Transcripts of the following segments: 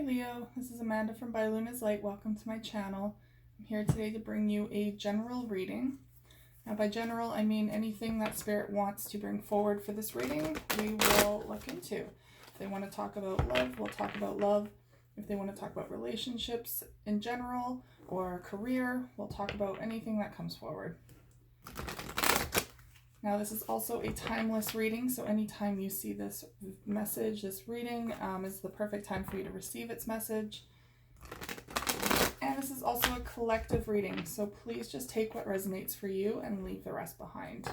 Leo, this is Amanda from By Luna's Light. Welcome to my channel. I'm here today to bring you a general reading. Now by general, I mean anything that Spirit wants to bring forward for this reading, we will look into. If they want to talk about love, we'll talk about love. If they want to talk about relationships in general or career, we'll talk about anything that comes forward. Now this is also a timeless reading, so anytime you see this message, this reading is the perfect time for you to receive its message. And this is also a collective reading, so please just take what resonates for you and leave the rest behind.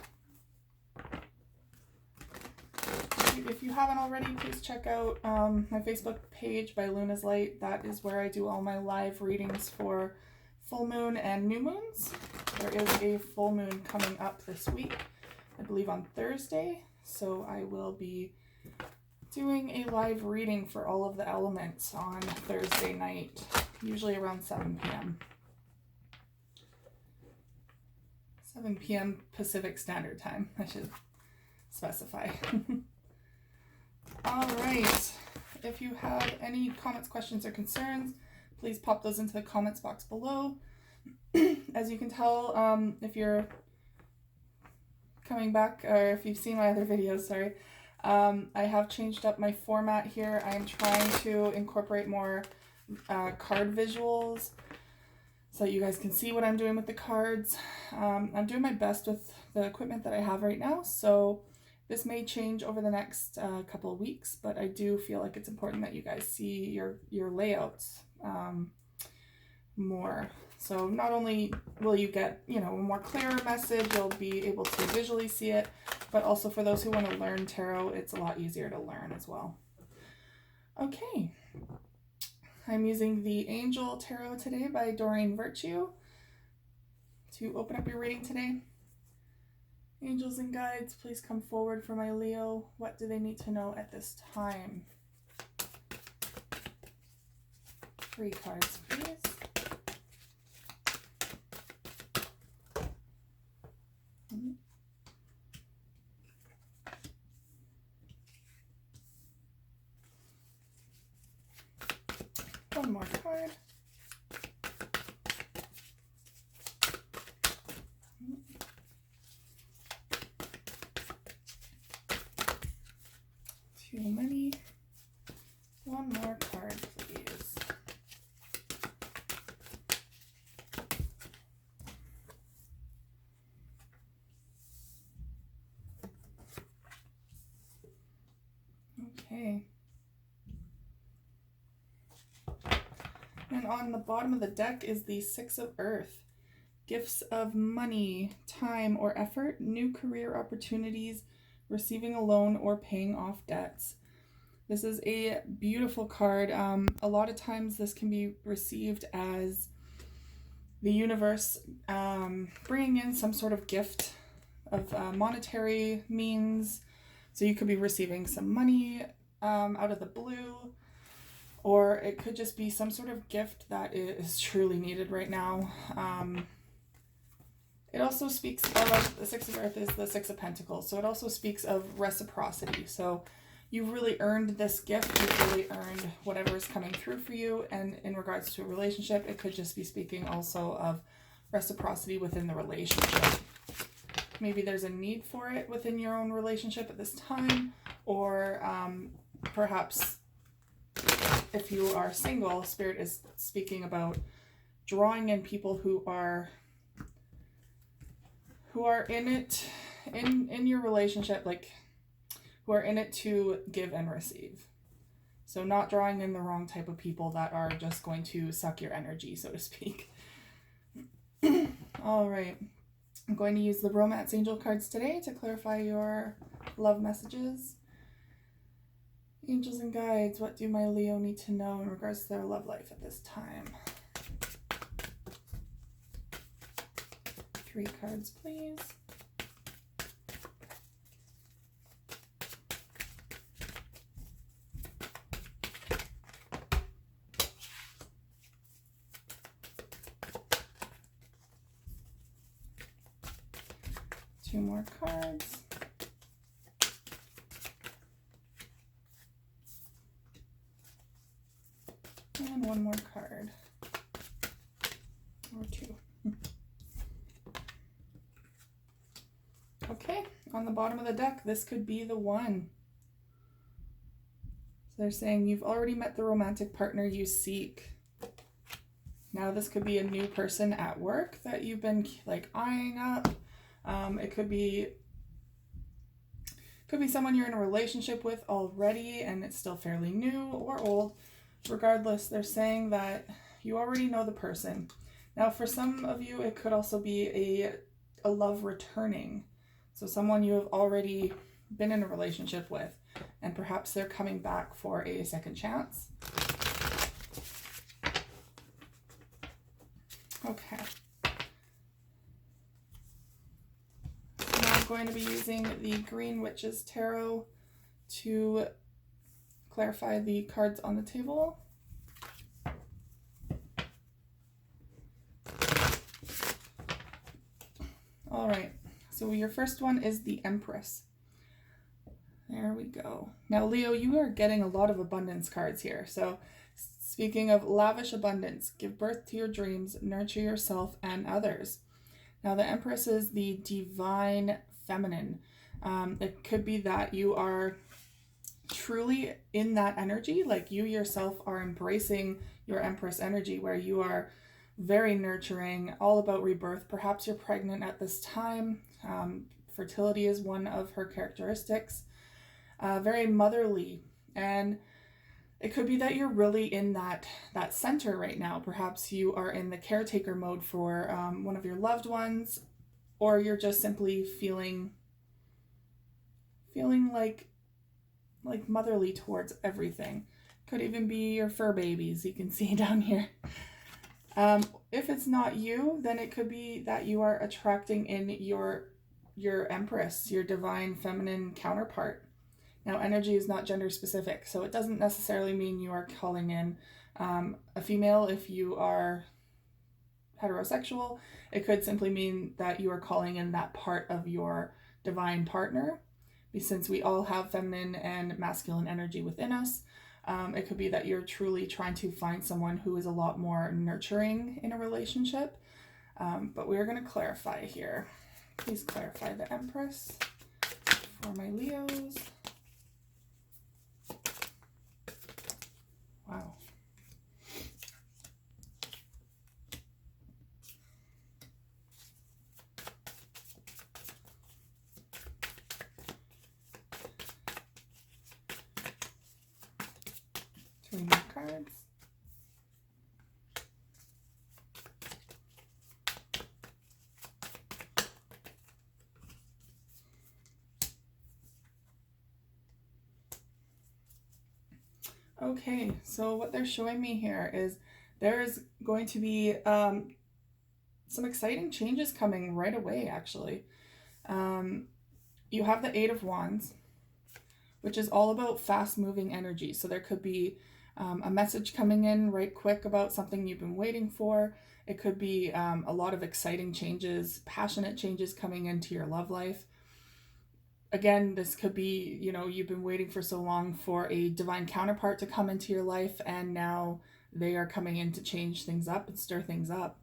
If you haven't already, please check out my Facebook page, By Luna's Light. That is where I do all my live readings for full moon and new moons. There is a full moon coming up this week, I believe on Thursday, so I will be doing a live reading for all of the elements on Thursday night, usually around 7 p.m. 7 p.m. Pacific Standard Time, I should specify. All right, if you have any comments, questions, or concerns, please pop those into the comments box below. As you can tell, if you're coming back, or if you've seen my other videos, sorry, I have changed up my format here. I'm trying to incorporate more card visuals so that you guys can see what I'm doing with the cards. I'm doing my best with the equipment that I have right now, so this may change over the next couple of weeks, but I do feel like it's important that you guys see your layouts more. So not only will you get, a more clearer message, you'll be able to visually see it, but also for those who want to learn tarot, it's a lot easier to learn as well. Okay, I'm using the Angel Tarot today by Doreen Virtue to open up your reading today. Angels and guides, please come forward for my Leo. What do they need to know at this time? 3 cards, please. One more card. Too many. One more card, please. Okay. And on the bottom of the deck is the 6 of Earth. Gifts of money, time, or effort, new career opportunities, receiving a loan, or paying off debts. This is a beautiful card. A lot of times this can be received as the universe bringing in some sort of gift of monetary means. So you could be receiving some money out of the blue, or it could just be some sort of gift that is truly needed right now. It also speaks of, the 6 of Earth is the 6 of Pentacles, so it also speaks of reciprocity. So you've really earned this gift, you've really earned whatever is coming through for you, and in regards to a relationship, it could just be speaking also of reciprocity within the relationship. Maybe there's a need for it within your own relationship at this time, or perhaps if you are single, Spirit is speaking about drawing in people who are in it, in your relationship, like who are in it to give and receive. So not drawing in the wrong type of people that are just going to suck your energy, so to speak. All right. I'm going to use the Romance Angel cards today to clarify your love messages. Angels and guides, what do my Leo need to know in regards to their love life at this time? 3 cards, please. Two more cards. And one more card. Or two. Okay, on the bottom of the deck, this could be the one. So they're saying you've already met the romantic partner you seek. Now this could be a new person at work that you've been like eyeing up. It could be someone you're in a relationship with already and it's still fairly new or old. Regardless, they're saying that you already know the person. Now for some of you, it could also be a love returning. So someone you have already been in a relationship with, and perhaps they're coming back for a second chance. Okay. So now I'm going to be using the Green Witches Tarot to clarify the cards on the table. All right. So your first one is the Empress. There we go. Now, Leo, you are getting a lot of abundance cards here. So speaking of lavish abundance, give birth to your dreams, nurture yourself and others. Now, the Empress is the divine feminine. It could be that you are truly in that energy, like you yourself are embracing your Empress energy, where you are very nurturing, all about rebirth. Perhaps you're pregnant at this time. Fertility is one of her characteristics. Very motherly, and it could be that you're really in that center right now. Perhaps you are in the caretaker mode for one of your loved ones, or you're just simply feeling like motherly towards everything. Could even be your fur babies, you can see down here. If it's not you, then it could be that you are attracting in your Empress, your divine feminine counterpart. Now, energy is not gender specific, so it doesn't necessarily mean you are calling in a female if you are heterosexual. It could simply mean that you are calling in that part of your divine partner, since we all have feminine and masculine energy within us. It could be that you're truly trying to find someone who is a lot more nurturing in a relationship. But we're going to clarify here. Please clarify the Empress for my Leos. Wow. Three more cards. Okay, so what they're showing me here is there's going to be some exciting changes coming right away, actually. You have the Eight of Wands, which is all about fast-moving energy. So there could be a message coming in right quick about something you've been waiting for. It could be a lot of exciting changes, passionate changes coming into your love life. Again, this could be, you've been waiting for so long for a divine counterpart to come into your life, and now they are coming in to change things up and stir things up.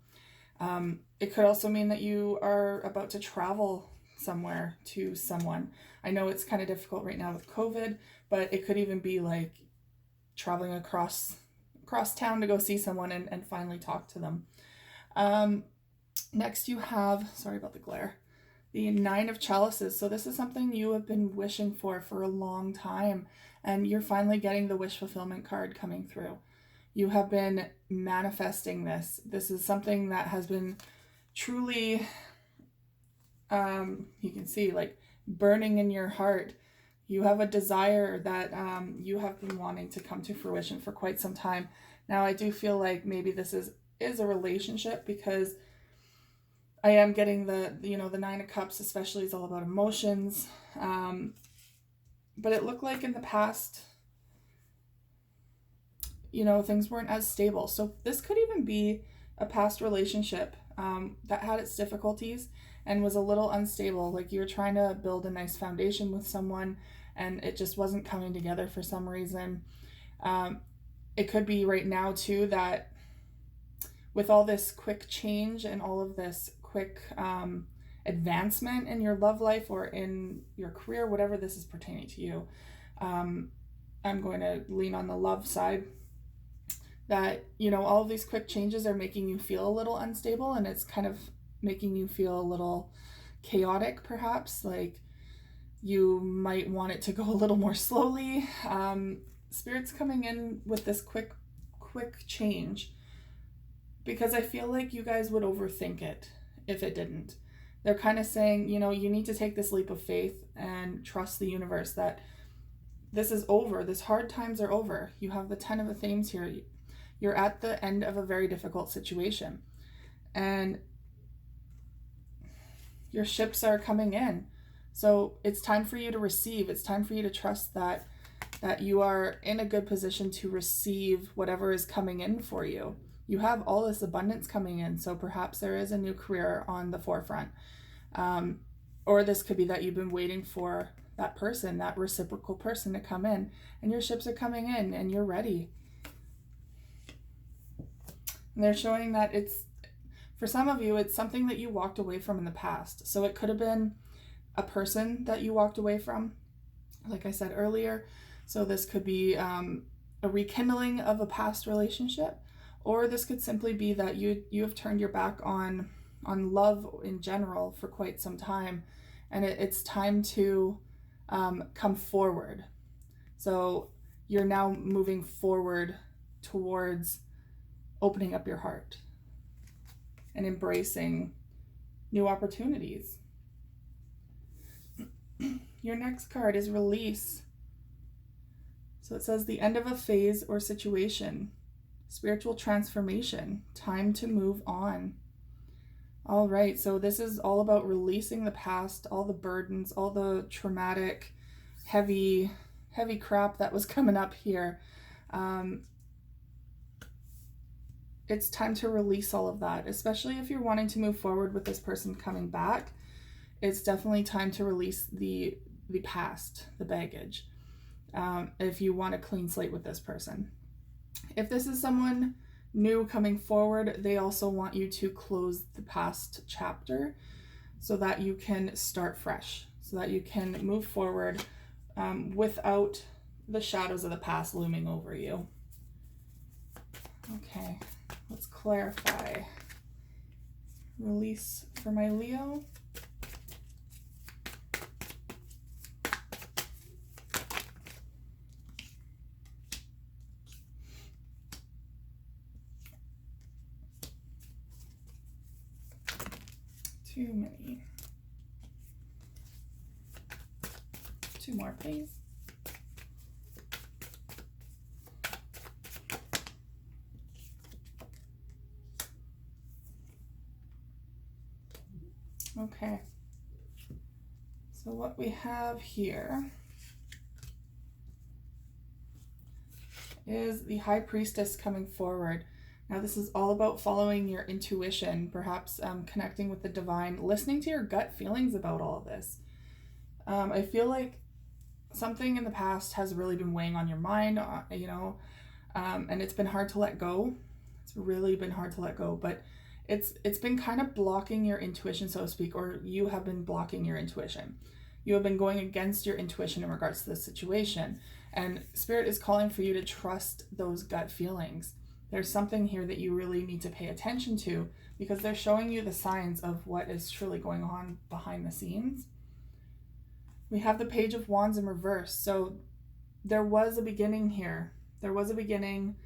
It could also mean that you are about to travel somewhere to someone. I know it's kind of difficult right now with COVID, but it could even be like traveling across town to go see someone and finally talk to them. Next you have, sorry about the glare, the Nine of Chalices. So this is something you have been wishing for a long time, and you're finally getting the wish fulfillment card coming through. You have been manifesting this. This is something that has been truly, you can see, like burning in your heart. You have a desire that you have been wanting to come to fruition for quite some time. Now, I do feel like maybe this is a relationship, because I am getting the Nine of Cups especially is all about emotions. But it looked like in the past, things weren't as stable. So this could even be a past relationship that had its difficulties and was a little unstable. Like you were trying to build a nice foundation with someone and it just wasn't coming together for some reason. it could be right now too that with all this quick change and all of this quick advancement in your love life or in your career, whatever this is pertaining to you, I'm going to lean on the love side, that, you know, all of these quick changes are making you feel a little unstable, and it's kind of making you feel a little chaotic, perhaps. Like you might want it to go a little more slowly. Spirit's coming in with this quick change because I feel like you guys would overthink it if it didn't. They're kind of saying, you know, you need to take this leap of faith and trust the universe that this is over. This hard times are over. You have the 10 of Athens here. You're at the end of a very difficult situation. And your ships are coming in. So it's time for you to receive. It's time for you to trust that you are in a good position to receive whatever is coming in for you. You have all this abundance coming in. So perhaps there is a new career on the forefront. Or this could be that you've been waiting for that person, that reciprocal person to come in, and your ships are coming in and you're ready. And they're showing that it's, for some of you, it's something that you walked away from in the past. So it could have been a person that you walked away from, like I said earlier. So this could be a rekindling of a past relationship, or this could simply be that you have turned your back on love in general for quite some time, and it's time to come forward. So you're now moving forward towards opening up your heart and embracing new opportunities. Your next card is release. So it says the end of a phase or situation, spiritual transformation, time to move on. All right, so this is all about releasing the past, all the burdens, all the traumatic, heavy crap that was coming up here. It's time to release all of that, especially if you're wanting to move forward with this person coming back. It's definitely time to release the past, the baggage, if you want a clean slate with this person. If this is someone new coming forward, they also want you to close the past chapter so that you can start fresh, so that you can move forward without the shadows of the past looming over you. Okay, let's clarify. Release for my Leo. Too many. Two more, please. Okay. So what we have here is the High Priestess coming forward. Now, this is all about following your intuition, perhaps connecting with the divine, listening to your gut feelings about all of this. I feel like something in the past has really been weighing on your mind, and it's been hard to let go. It's really been hard to let go, but it's been kind of blocking your intuition, so to speak, or you have been blocking your intuition. You have been going against your intuition in regards to this situation, and Spirit is calling for you to trust those gut feelings. There's something here that you really need to pay attention to, because they're showing you the signs of what is truly going on behind the scenes. We have the Page of Wands in reverse. So there was a beginning here. There was a beginning,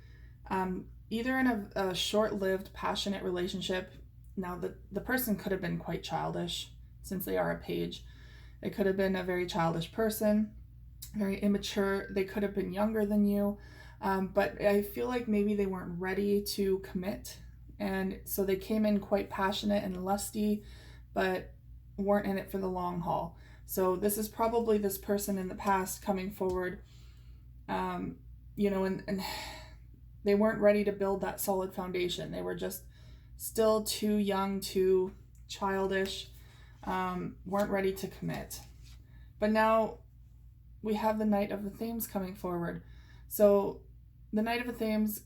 either in a short-lived, passionate relationship. Now, the person could have been quite childish, since they are a page. They could have been a very childish person, very immature. They could have been younger than you. But I feel like maybe they weren't ready to commit. And so they came in quite passionate and lusty, but weren't in it for the long haul. So this is probably this person in the past coming forward, and they weren't ready to build that solid foundation. They were just still too young, too childish, weren't ready to commit. But now we have the Knight of the Thames coming forward. So the Knight of the Thames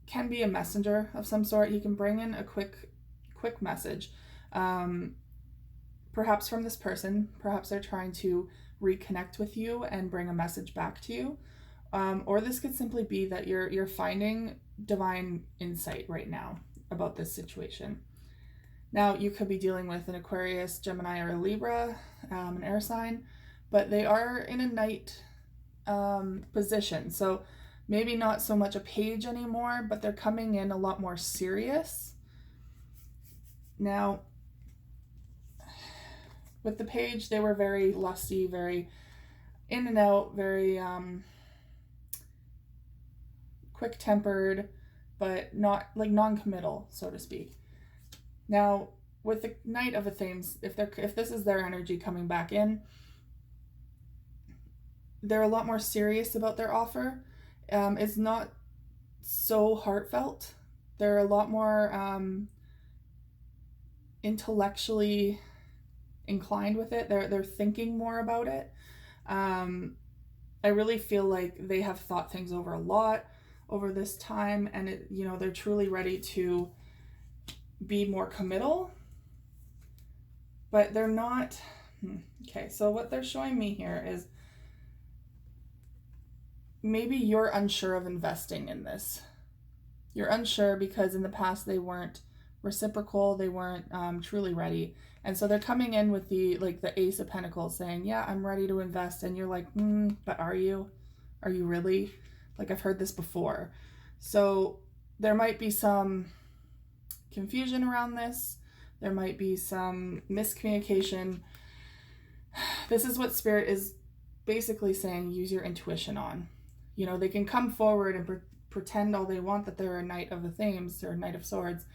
can be a messenger of some sort. He can bring in a quick message, perhaps from this person. Perhaps they're trying to reconnect with you and bring a message back to you, or this could simply be that you're finding divine insight right now about this situation. Now, you could be dealing with an Aquarius, Gemini, or a Libra, an air sign, but they are in a Knight position. So maybe not so much a page anymore, but they're coming in a lot more serious. Now, with the page, they were very lusty, very in and out, very quick-tempered, but not like non-committal, so to speak. Now, with the Knight of the Thames, if this is their energy coming back in, they're a lot more serious about their offer. It's not so heartfelt. They're a lot more intellectually inclined with it. They're thinking more about it. I really feel like they have thought things over a lot over this time, and they're truly ready to be more committal, but they're not. Okay, so what they're showing me here is maybe you're unsure of investing in this. You're unsure because in the past they weren't reciprocal, they weren't truly ready, and so they're coming in with the Ace of Pentacles saying, yeah, I'm ready to invest, and you're like, but are you really? Like, I've heard this before. So there might be some confusion around this. There might be some miscommunication. This is what Spirit is basically saying, use your intuition on. They can come forward and pretend all they want that they're a Knight of the Thames or a Knight of Swords,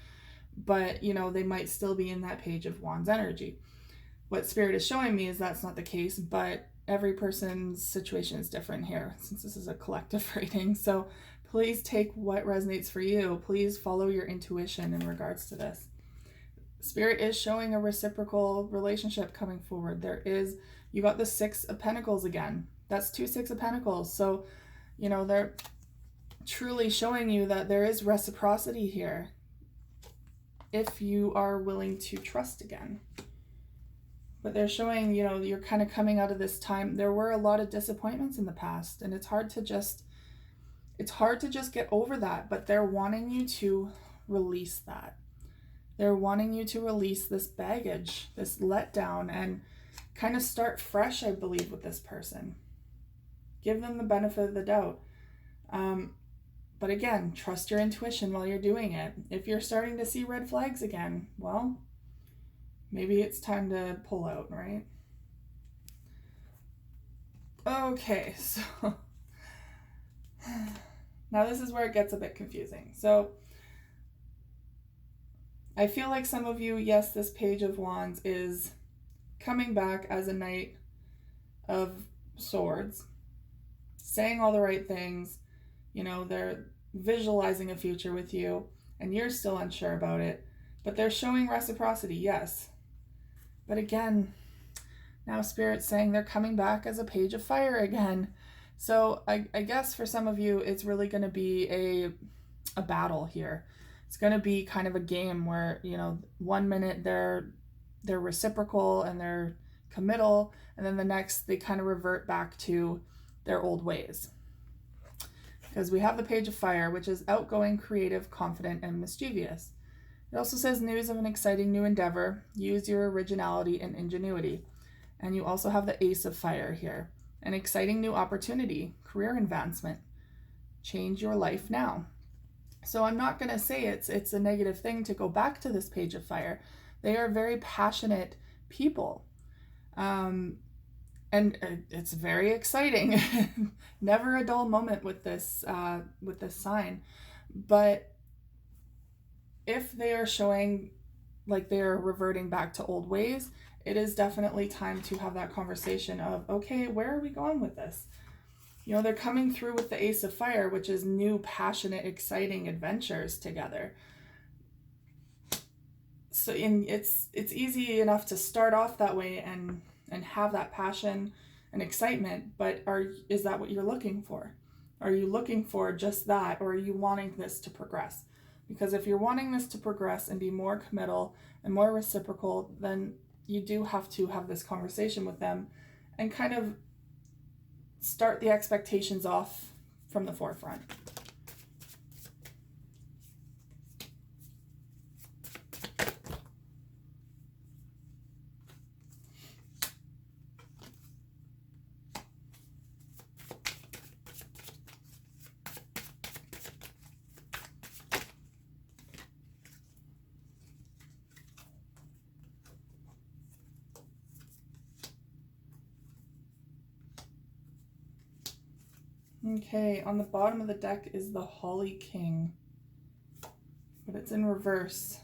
but they might still be in that Page of Wands energy. What Spirit is showing me is that's not the case, but every person's situation is different here, since this is a collective reading. So please take what resonates for you. Please follow your intuition in regards to this. Spirit is showing a reciprocal relationship coming forward. You got the Six of Pentacles again. That's 2 Six of Pentacles. So, they're truly showing you that there is reciprocity here if you are willing to trust again. But they're showing, you're kind of coming out of this time. There were a lot of disappointments in the past, and it's hard to just get over that, but they're wanting you to release that. They're wanting you to release this baggage, this letdown, and kind of start fresh, I believe, with this person. Give them the benefit of the doubt. But again, trust your intuition while you're doing it. If you're starting to see red flags again, well, maybe it's time to pull out, right? Okay, so now this is where it gets a bit confusing. So I feel like some of you, yes, this Page of Wands is coming back as a Knight of Swords, saying all the right things. They're visualizing a future with you, and you're still unsure about it, but they're showing reciprocity, yes. But again, now Spirit's saying they're coming back as a Page of Fire again. So I guess for some of you, it's really going to be a battle here. It's going to be kind of a game where, 1 minute they're reciprocal and they're committal, and then the next they kind of revert back to their old ways. Because we have the Page of Fire, which is outgoing, creative, confident, and mischievous. It also says news of an exciting new endeavor. Use your originality and ingenuity. And you also have the Ace of Fire here. An exciting new opportunity, career advancement. Change your life now. So I'm not going to say it's a negative thing to go back to this Page of Fire. They are very passionate people. And it's very exciting. Never a dull moment with this sign. But if they are showing like they're reverting back to old ways, it is definitely time to have that conversation of, okay, where are we going with this? They're coming through with the Ace of Fire, which is new, passionate, exciting adventures together. So it's easy enough to start off that way and have that passion and excitement, but is that what you're looking for? Are you looking for just that, or are you wanting this to progress? Because if you're wanting this to progress and be more committal and more reciprocal, then you do have to have this conversation with them and kind of start the expectations off from the forefront. Okay, on the bottom of the deck is the Holly King, but it's in reverse.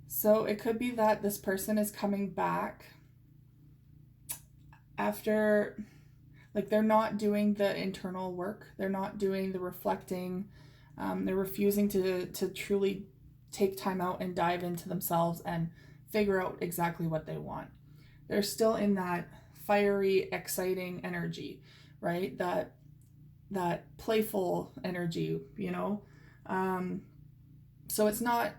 So it could be that this person is coming back after, like, they're not doing the internal work. They're not doing the reflecting. They're refusing to truly take time out and dive into themselves and figure out exactly what they want. They're still in that fiery, exciting energy, right? That playful energy, you know? So it's not,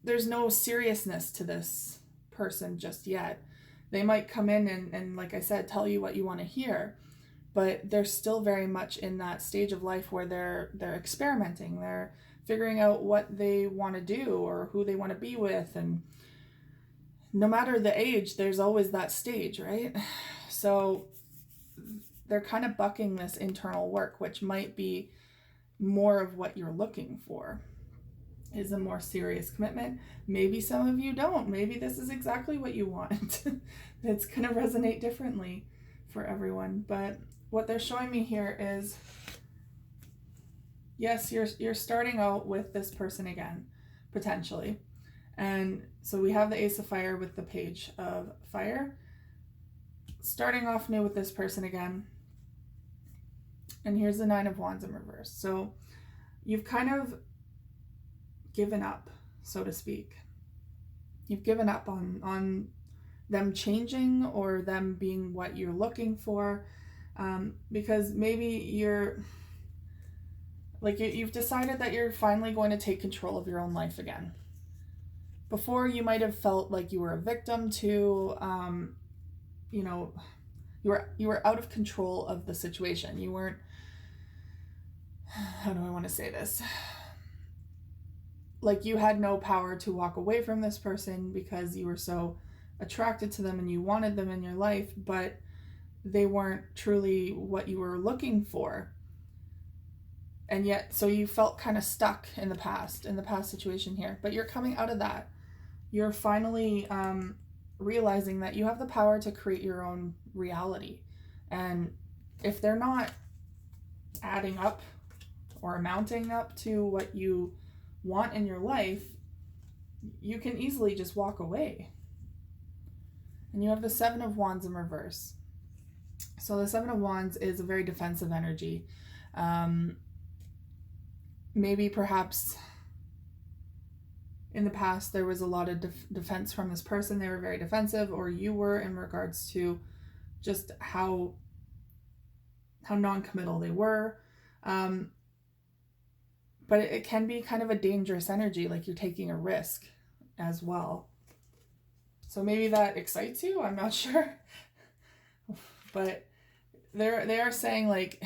there's no seriousness to this person just yet. They might come in and like I said, tell you what you want to hear, but they're still very much in that stage of life where they're experimenting. They're figuring out what they want to do or who they want to be with. And no matter the age, there's always that stage, right? So they're kind of bucking this internal work, which might be more of what you're looking for, is a more serious commitment. Maybe some of you don't. Maybe this is exactly what you want. It's going to resonate differently for everyone. But what they're showing me here is, yes, you're starting out with this person again, potentially. And so we have the Ace of Fire with the Page of Fire. Starting off new with this person again. And here's the Nine of Wands in reverse. So you've kind of given up, so to speak. You've given up on them changing or them being what you're looking for, because maybe you've decided that you're finally going to take control of your own life again. Before, you might have felt like you were a victim to, you were out of control of the situation. You weren't, how do I want to say this? Like, you had no power to walk away from this person because you were so attracted to them and you wanted them in your life, but they weren't truly what you were looking for. And yet, so you felt kind of stuck in the past situation here, but you're coming out of that. You're finally realizing that you have the power to create your own reality. And if they're not adding up or amounting up to what you want in your life, you can easily just walk away. And you have the Seven of Wands in reverse. So the Seven of Wands is a very defensive energy. Maybe perhaps in the past there was a lot of defense from this person. They were very defensive, or you were, in regards to just how non-committal they were. But it can be kind of a dangerous energy, like you're taking a risk as well. So maybe that excites you, I'm not sure. But they are saying, like,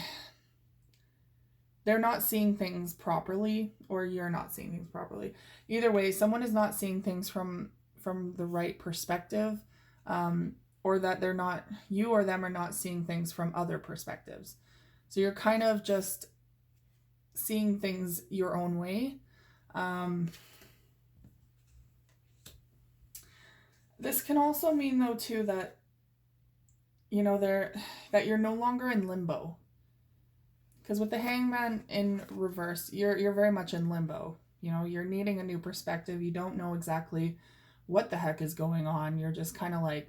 they're not seeing things properly, or you're not seeing things properly. Either way, someone is not seeing things from the right perspective, or that you or them are not seeing things from other perspectives. So you're kind of just seeing things your own way. This can also mean, though, too, that that you're no longer in limbo. Because with the Hangman in reverse, you're very much in limbo. You're needing a new perspective. You don't know exactly what the heck is going on. You're just kind of like,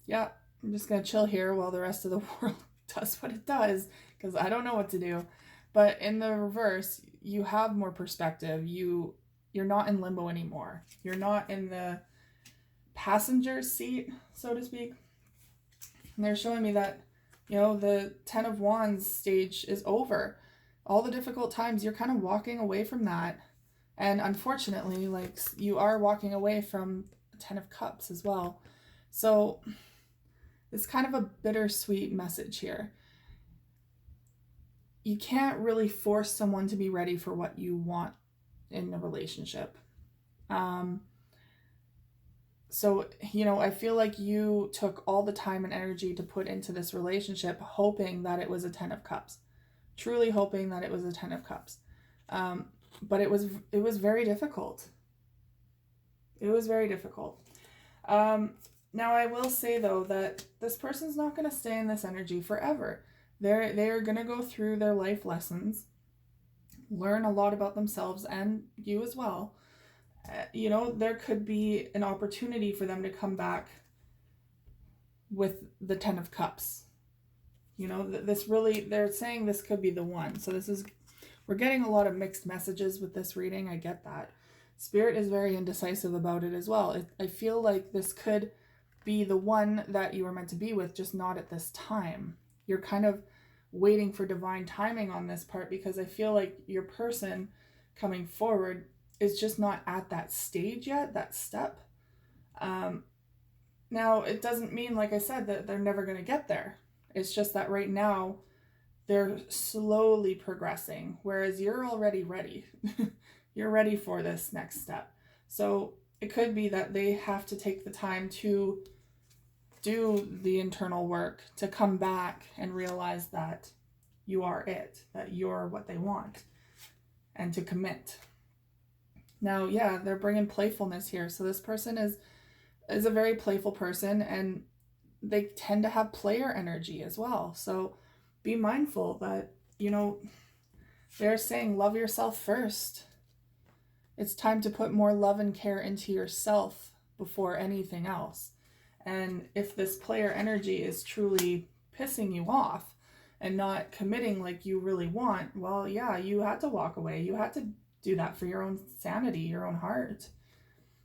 yeah, I'm just going to chill here while the rest of the world does what it does, because I don't know what to do. But in the reverse, you have more perspective. You're not in limbo anymore. You're not in the passenger seat, so to speak. And they're showing me that The 10 of Wands stage is over. All the difficult times, you're kind of walking away from that. And unfortunately, like, you are walking away from 10 of Cups as well. So it's kind of a bittersweet message here. You can't really force someone to be ready for what you want in a relationship. So, I feel like you took all the time and energy to put into this relationship, hoping that it was a 10 of Cups. Truly hoping that it was a 10 of Cups. But it was very difficult. It was very difficult. Now, I will say, though, that this person's not going to stay in this energy forever. They are going to go through their life lessons, learn a lot about themselves and you as well. There could be an opportunity for them to come back with the 10 of Cups. This really, they're saying this could be the one. So we're getting a lot of mixed messages with this reading. I get that. Spirit is very indecisive about it as well. I feel like this could be the one that you were meant to be with, just not at this time. You're kind of waiting for divine timing on this part, because I feel like your person coming forward is just not at that stage yet, that step. Now, it doesn't mean, like I said, that they're never going to get there. It's just that right now they're slowly progressing, whereas you're already ready. You're ready for this next step. So it could be that they have to take the time to do the internal work, to come back and realize that you are it, that you're what they want, and to commit. Now, yeah, they're bringing playfulness here. So this person is a very playful person, and they tend to have player energy as well. So be mindful that, they're saying love yourself first. It's time to put more love and care into yourself before anything else. And if this player energy is truly pissing you off and not committing like you really want, well, yeah, you had to walk away. You had to do that for your own sanity, your own heart.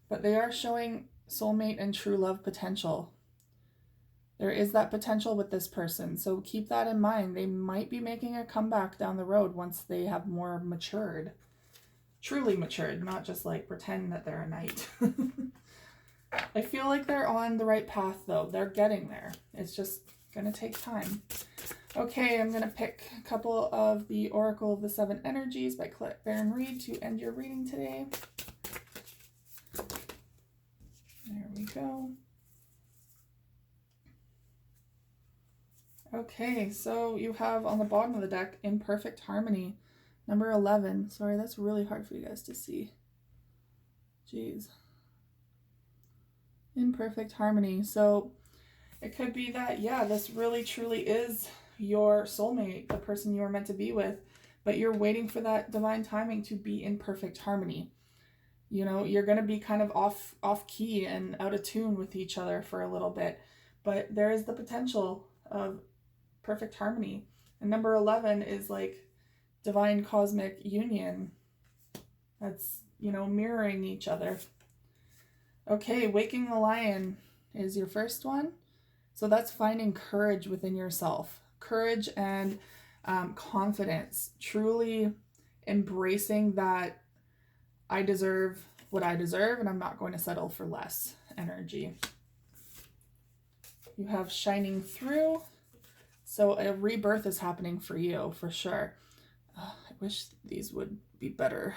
But they are showing soulmate and true love potential. There is that potential with this person. So keep that in mind. They might be making a comeback down the road once they have more matured. Truly matured, not just like pretend that they're a knight. I feel like they're on the right path, though. They're getting there. It's just going to take time. Okay, I'm going to pick a couple of the Oracle of the Seven Energies by Claire Reed to end your reading today. There we go. Okay, so you have on the bottom of the deck, Imperfect Harmony, number 11. Sorry, that's really hard for you guys to see. Jeez. Imperfect Harmony. So it could be that, yeah, this really truly is your soulmate, the person you are meant to be with, but you're waiting for that divine timing to be in perfect harmony. You're going to be kind of off key and out of tune with each other for a little bit, but there is the potential of perfect harmony. And number 11 is like divine cosmic union. That's, mirroring each other. Okay, Waking the Lion is your first one. So that's finding courage within yourself. Courage and confidence. Truly embracing that I deserve what I deserve and I'm not going to settle for less energy. You have Shining Through. So a rebirth is happening for you, for sure. I wish these would be better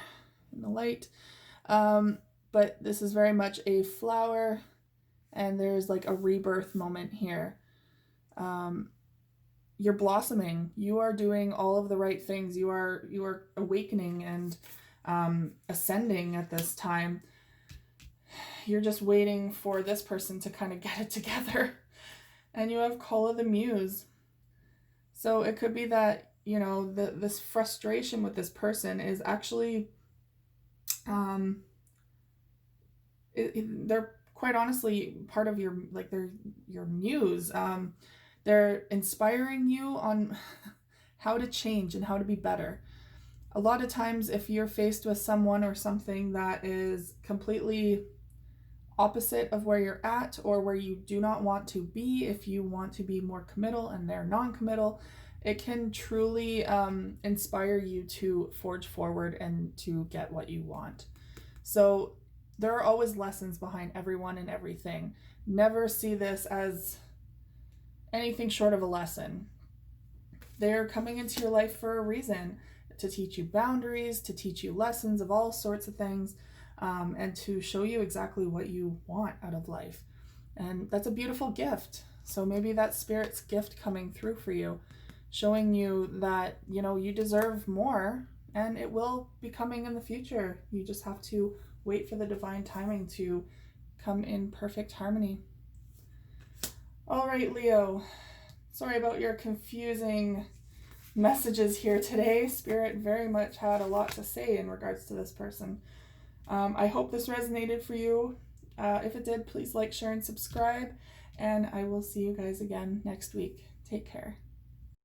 in the light. But this is very much a flower, and there's like a rebirth moment here. You're blossoming. You are doing all of the right things. You are awakening and ascending at this time. You're just waiting for this person to kind of get it together. And you have Call of the Muse. So it could be that, this frustration with this person is actually, they're quite honestly part of your muse. They're inspiring you on how to change and how to be better. A lot of times if you're faced with someone or something that is completely opposite of where you're at or where you do not want to be. If you want to be more committal and they're non-committal, it can truly inspire you to forge forward and to get what you want. So there are always lessons behind everyone and everything. Never see this as anything short of a lesson. They're coming into your life for a reason, to teach you boundaries, to teach you lessons of all sorts of things, and to show you exactly what you want out of life. And that's a beautiful gift. So maybe that's Spirit's gift coming through for you, showing you that, you know, you deserve more, and it will be coming in the future. You just have to wait for the divine timing to come in perfect harmony. All right, Leo. Sorry about your confusing messages here today. Spirit very much had a lot to say in regards to this person. I hope this resonated for you. If it did, please like, share, and subscribe. And I will see you guys again next week. Take care.